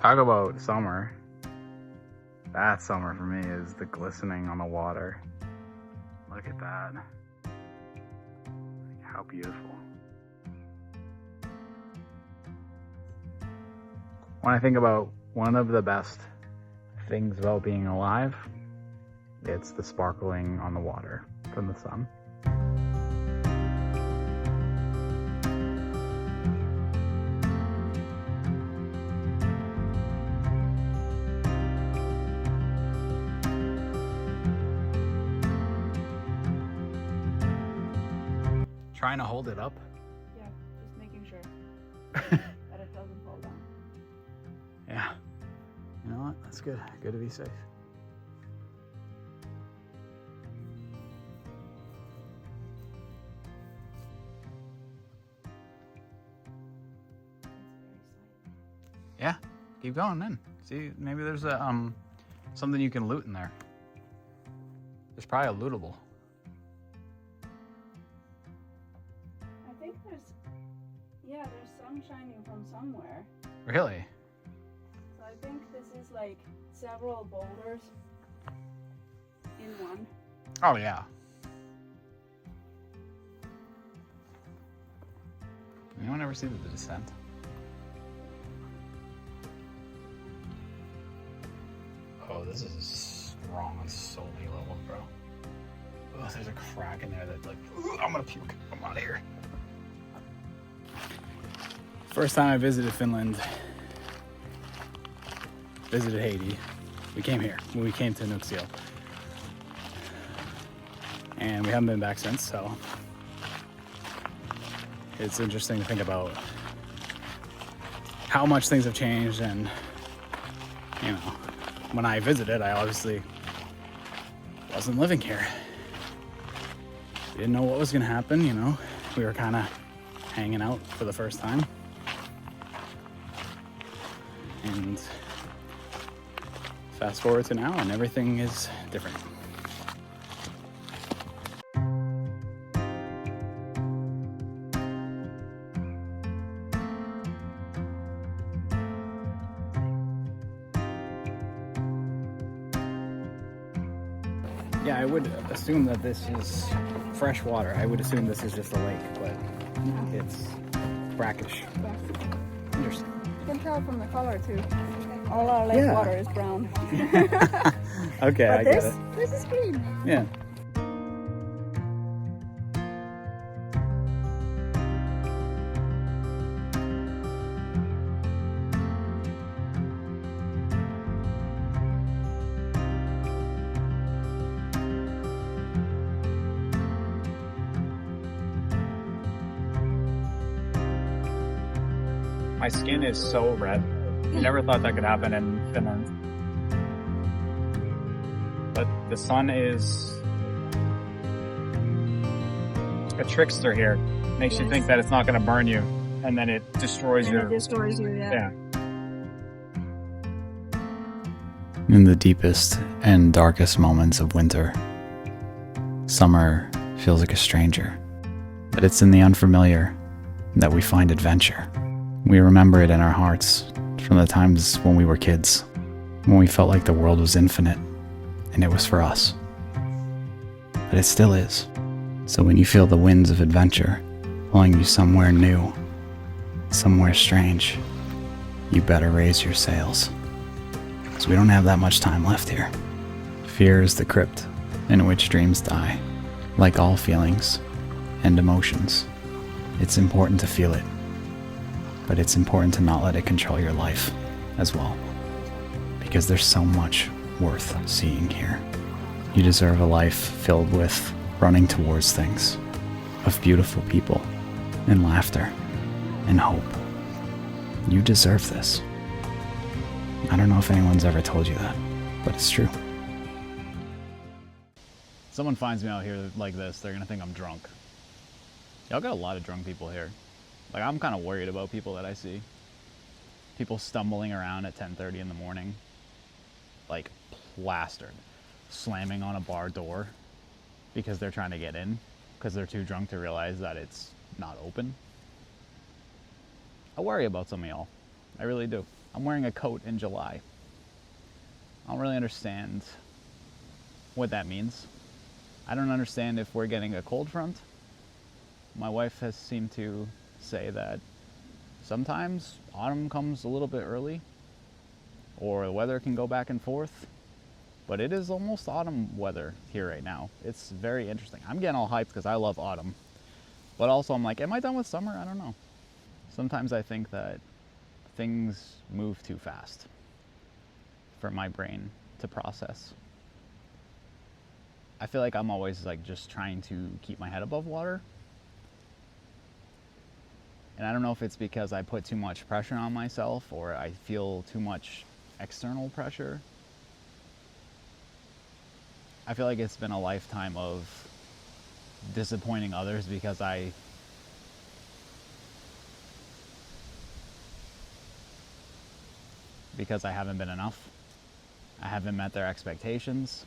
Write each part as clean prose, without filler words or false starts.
Talk about summer. That summer for me is the glistening on the water. Look at that. How beautiful. When I think about one of the best things about being alive, it's the sparkling on the water from the sun. Trying to hold it up. Yeah, just making sure that it doesn't fall down. Yeah. You know what? That's good. Good to be safe. Yeah. Keep going then. See, maybe there's a something you can loot in there. There's probably a lootable. There's sun shining from somewhere. Really? So I think this is like several boulders in one. Oh yeah. Anyone ever see the descent? Oh, this is strong on so many levels, bro. Oh, there's a crack in there that's like, I'm gonna puke. I'm out of here. First time I visited Finland, visited Haiti, we came here, when we came to Nuuksio. And we haven't been back since, so it's interesting to think about how much things have changed. And, you know, when I visited, I obviously wasn't living here. We didn't know what was gonna happen, you know. We were kind of hanging out for the first time. And fast forward to now, and everything is different. Yeah, I would assume that this is fresh water. I would assume this is just a lake, but it's brackish. Interesting. You can tell from the color too. All our lake water is brown. Okay, but I get it. This is green. Yeah. My skin is so red. I never thought that could happen in Finland. But the sun is a trickster here. Makes you think that it's not going to burn you, and then it destroys you. It destroys you, yeah. In the deepest and darkest moments of winter, summer feels like a stranger. But it's in the unfamiliar that we find adventure. We remember it in our hearts from the times when we were kids, when we felt like the world was infinite and it was for us. But it still is. So when you feel the winds of adventure pulling you somewhere new, somewhere strange, you better raise your sails. Because we don't have that much time left here. Fear is the crypt in which dreams die. Like all feelings and emotions, it's important to feel it. But it's important to not let it control your life as well. Because there's so much worth seeing here. You deserve a life filled with running towards things, of beautiful people, and laughter, and hope. You deserve this. I don't know if anyone's ever told you that, but it's true. Someone finds me out here like this, they're gonna think I'm drunk. Y'all got a lot of drunk people here. Like, I'm kind of worried about people that I see. People stumbling around at 10:30 in the morning, like plastered, slamming on a bar door because they're trying to get in, because they're too drunk to realize that it's not open. I worry about some of y'all. I really do. I'm wearing a coat in July. I don't really understand what that means. I don't understand if we're getting a cold front. My wife has seemed to say that sometimes autumn comes a little bit early, or the weather can go back and forth, but it is almost autumn weather here right now. It's very interesting. I'm getting all hyped because I love autumn, but also I'm like, am I done with summer? I don't know. Sometimes I think that things move too fast for my brain to process. I feel like I'm always like just trying to keep my head above water. And I don't know if it's because I put too much pressure on myself or I feel too much external pressure. I feel like it's been a lifetime of disappointing others because I haven't been enough. I haven't met their expectations.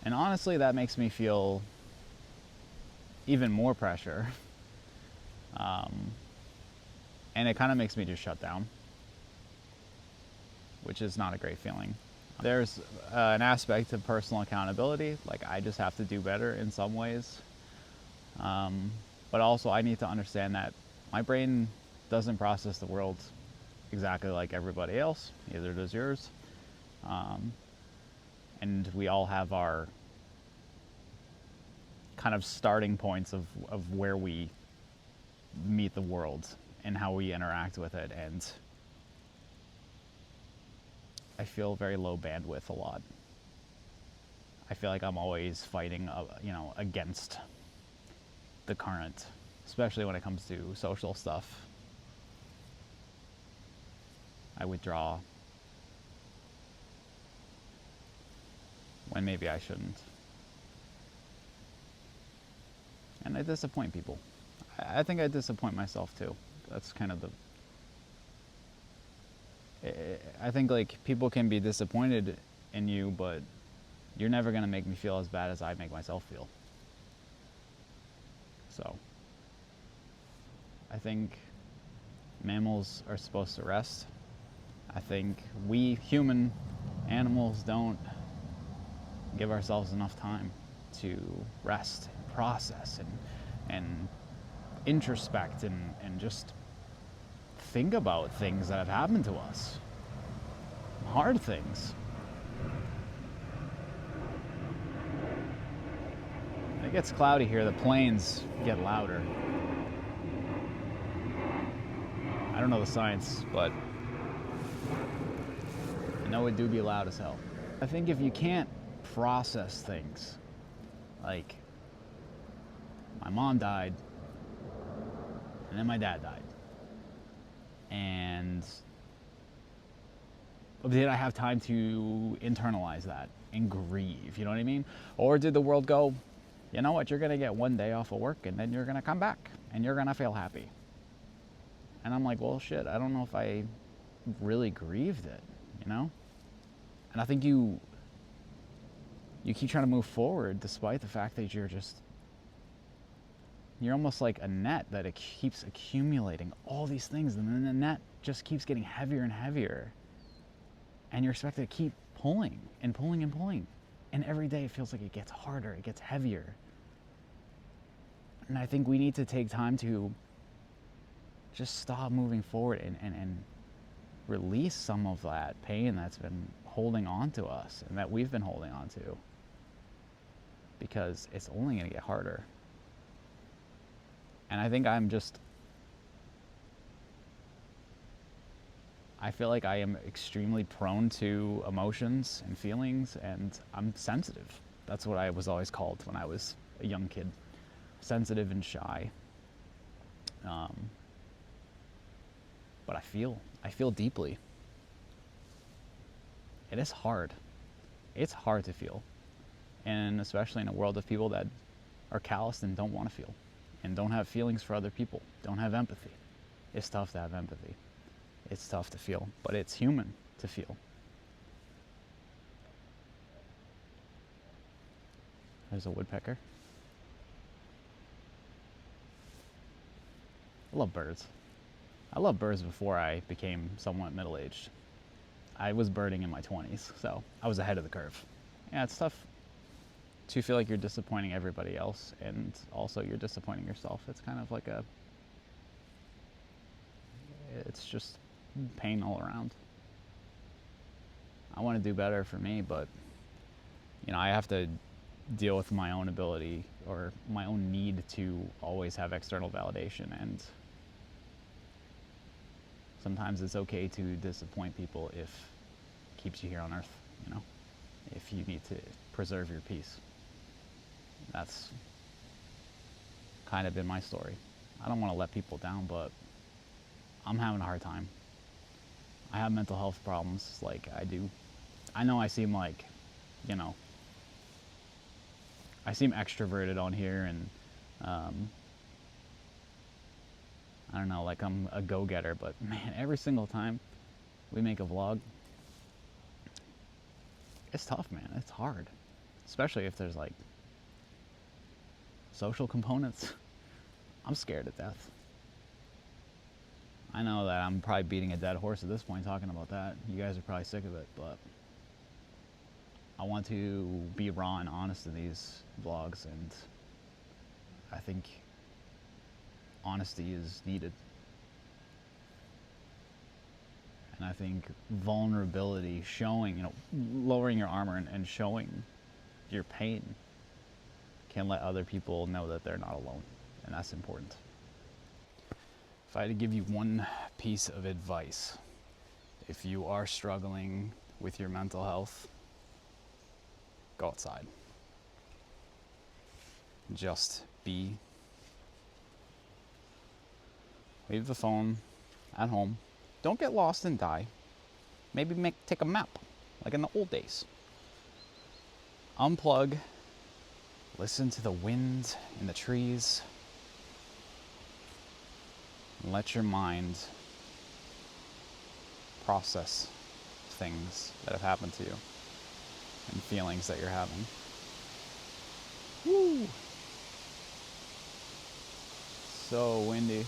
And honestly, that makes me feel even more pressure. And it kind of makes me just shut down, which is not a great feeling. There's an aspect of personal accountability, like I just have to do better in some ways. But also I need to understand that my brain doesn't process the world exactly like everybody else, neither does yours. And we all have our kind of starting points of where we meet the world and how we interact with it. And I feel very low bandwidth a lot. I feel like I'm always fighting, against the current, especially when it comes to social stuff. I withdraw when maybe I shouldn't. And I disappoint people. I think I disappoint myself too. That's kind of I think like people can be disappointed in you, but you're never gonna make me feel as bad as I make myself feel. So I think mammals are supposed to rest. I think we human animals don't give ourselves enough time to rest and process and introspect and just think about things that have happened to us. Hard things. It gets cloudy here, the planes get louder. I don't know the science, but I know it do be loud as hell. I think if you can't process things, like my mom died, and then my dad died, and did I have time to internalize that and grieve, you know what I mean? Or did the world go, you know what, you're gonna get one day off of work and then you're gonna come back and you're gonna feel happy. And I'm like, well, shit, I don't know if I really grieved it, you know? And I think you keep trying to move forward despite the fact that you're almost like a net that it keeps accumulating all these things, and then the net just keeps getting heavier and heavier. And you're expected to keep pulling and pulling and pulling. And every day it feels like it gets harder, it gets heavier. And I think we need to take time to just stop moving forward and release some of that pain that's been holding on to us and that we've been holding on to. Because it's only going to get harder. And I think I feel like I am extremely prone to emotions and feelings, and I'm sensitive. That's what I was always called when I was a young kid. Sensitive and shy. But I feel deeply. It is hard. It's hard to feel. And especially in a world of people that are calloused and don't want to feel, and don't have feelings for other people, don't have empathy. It's tough to have empathy. It's tough to feel, but it's human to feel. There's a woodpecker. I love birds. I loved birds before I became somewhat middle-aged. I was birding in my 20s, so I was ahead of the curve. Yeah, it's tough to feel like you're disappointing everybody else, and also you're disappointing yourself. It's kind of like it's just pain all around. I want to do better for me, but I have to deal with my own ability or my own need to always have external validation, and sometimes it's okay to disappoint people if it keeps you here on earth, if you need to preserve your peace. That's kind of been my story. I don't want to let people down, but I'm having a hard time. I have mental health problems like I do. I know I seem like, I seem extroverted on here, and I don't know, like I'm a go-getter, but man, every single time we make a vlog, it's tough, man. It's hard, especially if there's like social components. I'm scared to death. I know that I'm probably beating a dead horse at this point talking about that. You guys are probably sick of it, but I want to be raw and honest in these vlogs, and I think honesty is needed. And I think vulnerability, showing, lowering your armor and showing your pain can let other people know that they're not alone, and that's important. If I had to give you one piece of advice, if you are struggling with your mental health, go outside. Just be. Leave the phone at home. Don't get lost and die. Maybe take a map, like in the old days. Unplug. Listen to the wind in the trees. And let your mind process things that have happened to you and feelings that you're having. Woo! So windy.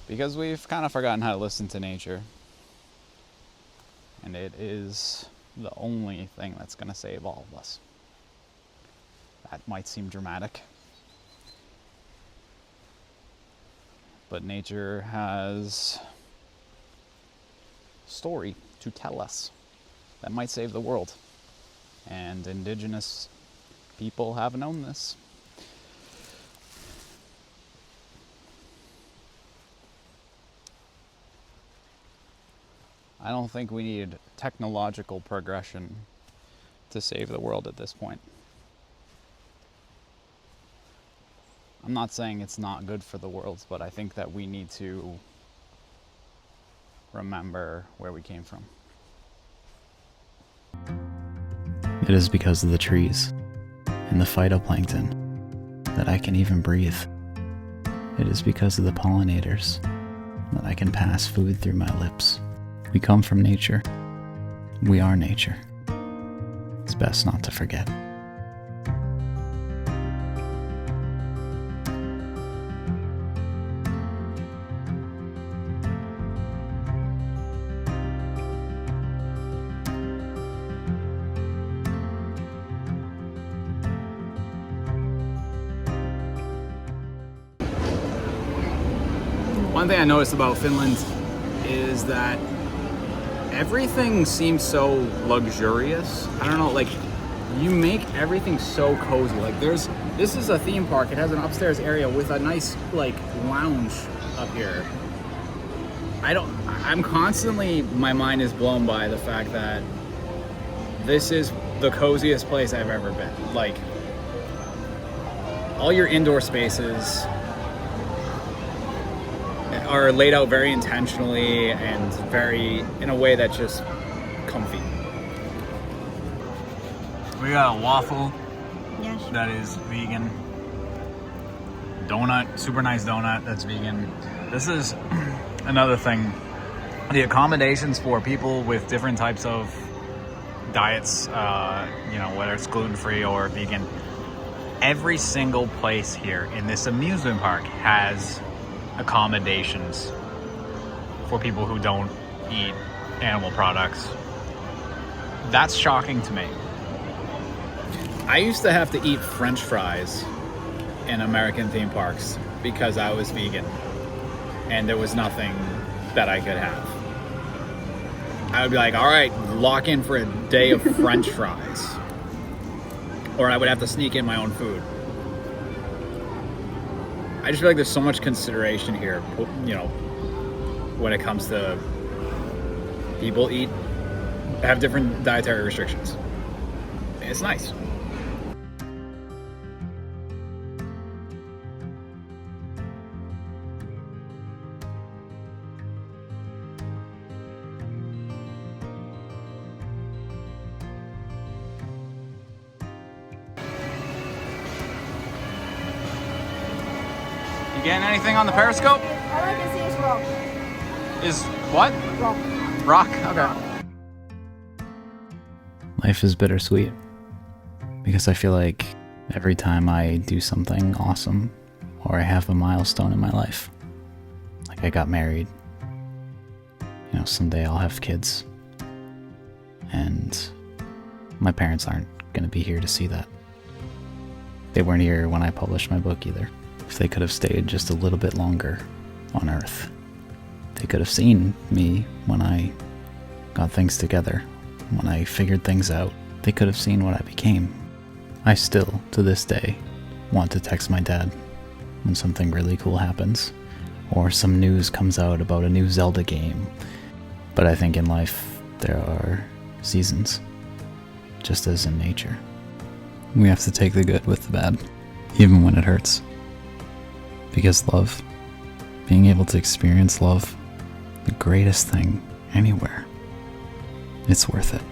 Because we've kind of forgotten how to listen to nature. And it is the only thing that's going to save all of us. That might seem dramatic. But nature has a story to tell us that might save the world. And indigenous people have known this. I don't think we need technological progression to save the world at this point. I'm not saying it's not good for the world, but I think that we need to remember where we came from. It is because of the trees and the phytoplankton that I can even breathe. It is because of the pollinators that I can pass food through my lips. We come from nature. We are nature. It's best not to forget. One thing I noticed about Finland is that everything seems so luxurious. I don't know, like, you make everything so cozy. Like, this is a theme park. It has an upstairs area with a nice, like, lounge up here. I'm constantly, my mind is blown by the fact that this is the coziest place I've ever been. Like, all your indoor spaces are laid out very intentionally and very, in a way that's just comfy. We got a waffle that is vegan. Donut, super nice donut that's vegan. This is another thing. The accommodations for people with different types of diets, whether it's gluten-free or vegan, Every single place here in this amusement park has accommodations for people who don't eat animal products. That's shocking to me. I used to have to eat French fries in American theme parks because I was vegan and there was nothing that I could have. I would be like, all right, lock in for a day of French fries. Or I would have to sneak in my own food. I just feel like there's so much consideration here, you know, when it comes to people have different dietary restrictions. It's nice. You getting anything on the periscope? All I can see is rock. Is what? Rock. Rock? Okay. Life is bittersweet because I feel like every time I do something awesome or I have a milestone in my life, like I got married, you know, someday I'll have kids, and my parents aren't going to be here to see that. They weren't here when I published my book either. If they could have stayed just a little bit longer on Earth, they could have seen me when I got things together, when I figured things out. They could have seen what I became. I still, to this day, want to text my dad when something really cool happens, or some news comes out about a new Zelda game. But I think in life, there are seasons, just as in nature. We have to take the good with the bad, even when it hurts. Because love, being able to experience love, the greatest thing anywhere, it's worth it.